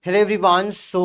Hello everyone. So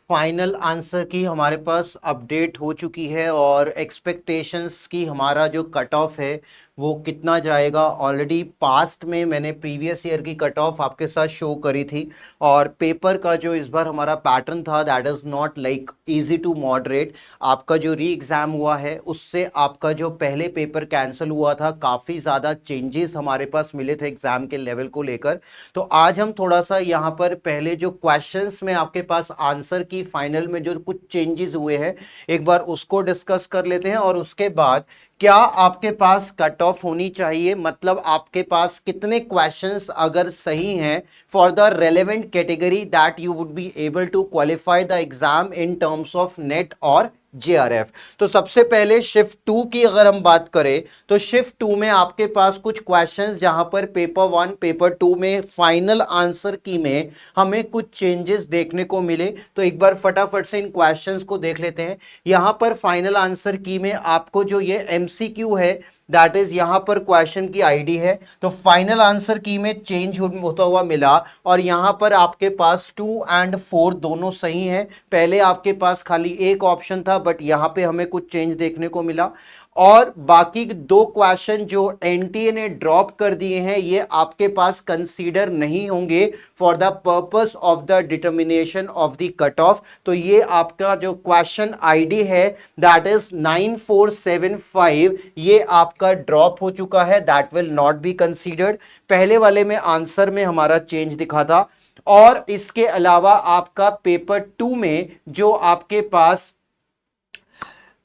final answer की हमारे पास update हो चुकी है और एक्सपेक्टेशंस की हमारा जो कट ऑफ है वो कितना जाएगा। ऑलरेडी पास्ट में मैंने प्रीवियस ईयर की कट ऑफ आपके साथ शो करी थी और पेपर का जो इस बार हमारा पैटर्न था that is not like easy to moderate. आपका जो री एग्ज़ाम हुआ है उससे आपका जो पहले पेपर कैंसिल हुआ था काफ़ी ज़्यादा चेंजेस हमारे पास मिले थे एग्ज़ाम के लेवल को लेकर। तो आज हम थोड़ा सा यहाँ पर पहले जो क्वेश्चंस में आपके पास आंसर की फाइनल में जो कुछ चेंजेस हुए हैं एक बार उसको डिस्कस कर लेते हैं और उसके बाद क्या आपके पास कट ऑफ होनी चाहिए, मतलब आपके पास कितने क्वेश्चंस अगर सही हैं for the relevant category that you would be able to qualify the exam in terms of NET और जेआरएफ। तो सबसे पहले शिफ्ट टू की अगर हम बात करें तो शिफ्ट टू में आपके पास कुछ क्वेश्चंस जहां पर पेपर वन पेपर टू में फाइनल आंसर की में हमें कुछ चेंजेस देखने को मिले। तो एक बार फटाफट से इन क्वेश्चंस को देख लेते हैं। यहां पर फाइनल आंसर की में आपको जो ये एमसीक्यू है दैट इज यहां पर क्वेश्चन की आईडी है, तो फाइनल आंसर की में चेंज होता हुआ मिला और यहां पर आपके पास 2 और 4 दोनों सही हैं। पहले आपके पास खाली एक ऑप्शन था बट यहां पे हमें कुछ चेंज देखने को मिला और बाकी 2 क्वेश्चन जो एनटीए ने ड्रॉप कर दिए हैं ये आपके पास कंसीडर नहीं होंगे for the purpose of the determination of the cut of. तो ये आपका जो क्वेश्चन आईडी है दैट इज 9475, ये आपका ड्रॉप हो चुका है, that will not be considered. पहले वाले में आंसर में हमारा चेंज दिखा था। और इसके अलावा आपका पेपर टू में जो आपके पास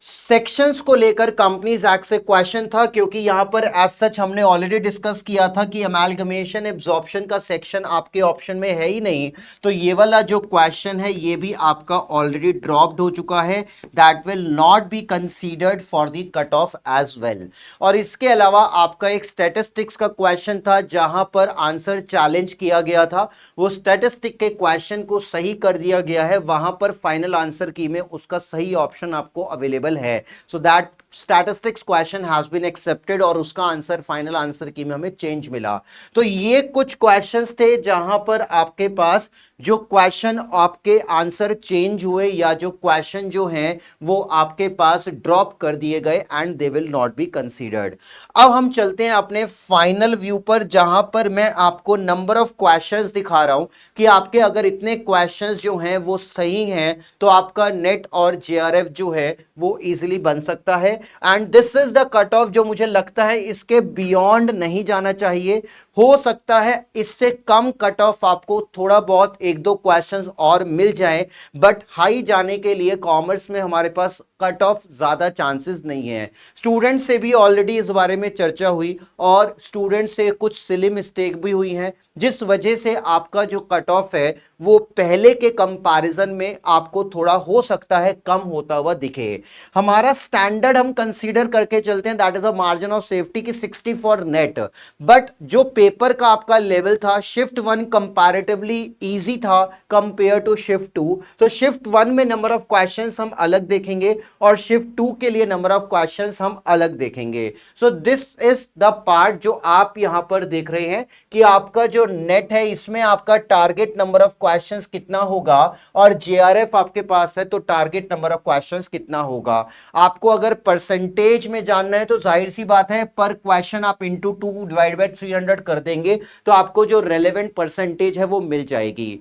सेक्शंस को लेकर कंपनीज एक्ट से क्वेश्चन था, क्योंकि यहां पर एज सच हमने ऑलरेडी डिस्कस किया था कि अमेलगमेशन एब्जॉर्प्शन का सेक्शन आपके ऑप्शन में है ही नहीं, तो ये वाला जो क्वेश्चन है ये भी आपका ऑलरेडी ड्रॉप्ड हो चुका है, that will not be considered for the cut off as well. और इसके अलावा आपका एक स्टैटिस्टिक्स का क्वेश्चन था जहां पर आंसर चैलेंज किया गया था, वो स्टैटिस्टिक के क्वेश्चन को सही कर दिया गया है, वहां पर फाइनल आंसर की में उसका सही ऑप्शन आपको अवेलेबल है। So that statistics question has been accepted और उसका आंसर फाइनल आंसर की में हमें चेंज मिला। तो ये कुछ क्वेश्चंस थे जहां पर आपके पास जो क्वेश्चन आपके आंसर चेंज हुए या जो क्वेश्चन जो हैं वो आपके पास ड्रॉप कर दिए गए and they will not be considered. अब हम चलते हैं अपने फाइनल व्यू पर जहां पर मैं आपको नंबर ऑफ क्वेश्चंस दिखा रहा हूं कि आपके अगर इतने क्वेश्चंस जो हैं वो सही हैं तो आपका नेट और जेआरएफ जो है वो इजीली बन सकता है। And this is the cut of जो मुझे लगता है इसके बियॉन्ड नहीं जाना चाहिए। हो सकता है इससे कम कट ऑफ आपको थोड़ा बहुत एक दो क्वेश्चंस और मिल जाए, बट हाई जाने के लिए कॉमर्स में हमारे पास कट ऑफ ज्यादा चांसेस नहीं है। स्टूडेंट से भी ऑलरेडी इस बारे में चर्चा हुई और स्टूडेंट से कुछ सिली मिस्टेक भी हुई है जिस वजह से आपका जो कट ऑफ है वो पहले के कंपैरिजन में आपको थोड़ा हो सकता है कम होता हुआ दिखे। हमारा स्टैंडर्ड हम कंसीडर करके चलते हैं that is a margin of safety की 60 फॉर नेट, बट जो पेपर का आपका लेवल था शिफ्ट वन कंपैरेटिवली इजी था कंपेयर टू शिफ्ट टू, तो शिफ्ट वन में नंबर ऑफ क्वेश्चंस हम अलग देखेंगे और शिफ्ट टू के लिए नंबर ऑफ क्वेश्चंस हम अलग देखेंगे। So this is the part जो आप यहां पर देख रहे हैं कि आपका जो नेट है इसमें आपका टारगेट नंबर ऑफ क्वेश्चंस कितना होगा और जेआरएफ आपके पास है तो टारगेट नंबर ऑफ क्वेश्चंस कितना होगा। आपको अगर परसेंटेज में जानना है तो जाहिर सी बात है पर क्वेश्चन आप इंटू 2/300 कर देंगे तो आपको जो रेलेवेंट परसेंटेज है वो मिल जाएगी।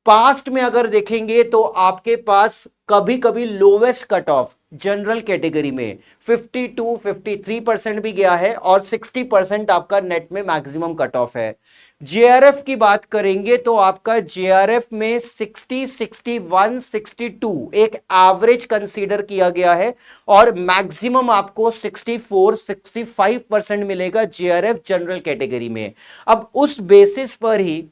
पास्ट में अगर देखेंगे तो आपके पास कभी कभी lowest cut off general category में 52-53% भी गया है और 60% आपका नेट में मैक्सिमम कट ऑफ है। जेआरएफ की बात करेंगे तो आपका जेआरएफ में 60, 61, 62 एक एवरेज कंसीडर किया गया है और मैक्सिमम आपको 64, 65% मिलेगा जेआरएफ जनरल कैटेगरी में। अब उस बेसिस पर ही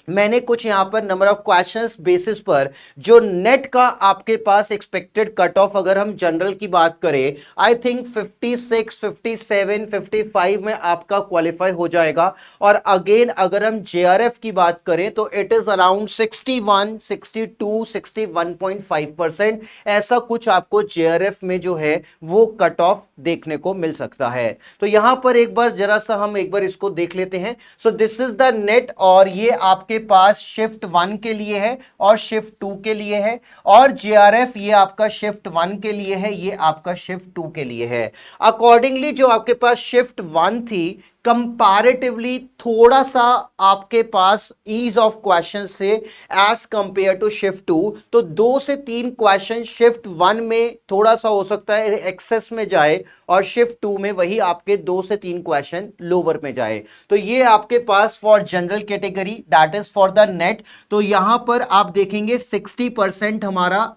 मैंने कुछ यहां पर नंबर ऑफ क्वेश्चंस बेसिस पर जो नेट का आपके पास एक्सपेक्टेड कट ऑफ अगर हम जनरल की बात करें आई थिंक 56, 57, 55 में आपका क्वालिफाई हो जाएगा। और अगेन अगर हम जेआरएफ की बात करें तो इट इज अराउंड 61, 62, 61.5%, ऐसा कुछ आपको जेआरएफ में जो है वो कट ऑफ देखने को मिल सकता है। तो यहां पर एक बार जरा सा हम एक बार इसको देख लेते हैं। So this is the net और ये आपके आपके पास शिफ्ट 1 के लिए है और शिफ्ट 2 के लिए है, और जेआरएफ ये आपका शिफ्ट 1 के लिए है, ये आपका शिफ्ट 2 के लिए है। अकॉर्डिंगली जो आपके पास शिफ्ट 1 थी कंपैरेटिवली थोड़ा सा आपके पास ईज ऑफ क्वेश्चन से एज कंपेयर टू शिफ्ट 2, तो 2 से 3 क्वेश्चन शिफ्ट 1 में थोड़ा सा हो सकता है एक्सेस में जाए और शिफ्ट 2 में वही आपके 2 से 3 क्वेश्चन लोअर में जाए। तो ये आपके पास for general category that is for the net. तो यहां पर आप देखेंगे 60% हमारा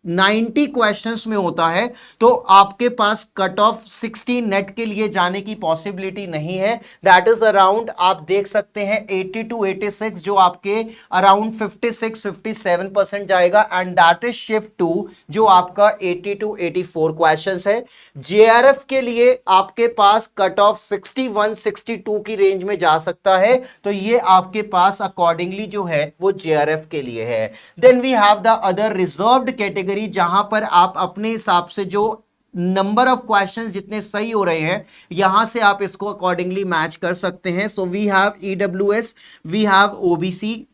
90 क्वेश्चंस में होता है, तो आपके पास कट ऑफ 60 नेट के लिए जाने की पॉसिबिलिटी नहीं है। दैट इज अराउंड आप देख सकते हैं 80 टू 86, जो आपके अराउंड 56-57% जाएगा, एंड दैट इज शिफ्ट 2 जो आपका 80 टू 84 क्वेश्चंस है। जेआरएफ के लिए आपके पास कट ऑफ 61-62 की रेंज में जा सकता है, तो ये आपके पास अकॉर्डिंगली जो है वो जेआरएफ के लिए है। Then we have the other reserved category, जहां पर आप अपने हिसाब से जो नंबर ऑफ क्वेश्चंस जितने सही हो रहे हैं यहां से आप इसको अकॉर्डिंगली मैच कर सकते हैं। So we have EWS, we have OBC,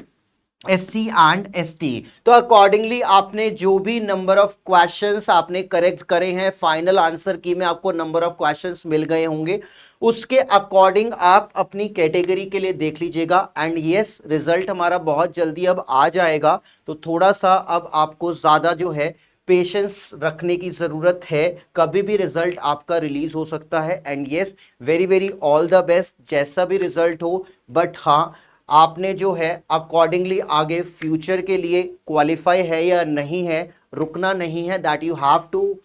SC and ST. तो अकॉर्डिंगली आपने जो भी नंबर ऑफ क्वेश्चंस आपने करेक्ट करे हैं, फाइनल आंसर की में आपको नंबर ऑफ क्वेश्चंस मिल गए होंगे, उसके अकॉर्डिंग आप अपनी कैटेगरी के लिए देख लीजिएगा। एंड यस, रिजल्ट हमारा बहुत जल्दी अब आ जाएगा, तो थोड़ा सा अब आपको ज्यादा जो है पेशेंस रखने की जरूरत है, कभी भी रिजल्ट आपका रिलीज हो सकता है। And yes, very very all the best, जैसा भी रिजल्ट हो, बट हाँ आपने जो है अकॉर्डिंगली आगे फ्यूचर के लिए क्वालिफाई है या नहीं है, रुकना नहीं है, that you have to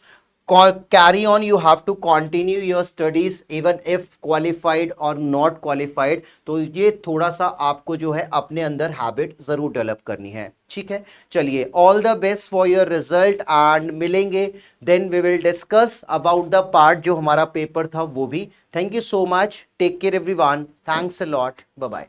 carry on, you have to continue your studies even if qualified or not qualified। तो ये थोड़ा सा आपको जो है अपने अंदर हैबिट जरूर डेवलप करनी है, ठीक है। चलिए, all the best for your result, and मिलेंगे then we will discuss about the part जो हमारा पेपर था वो भी। Thank you so much, take care everyone, thanks a lot, bye bye.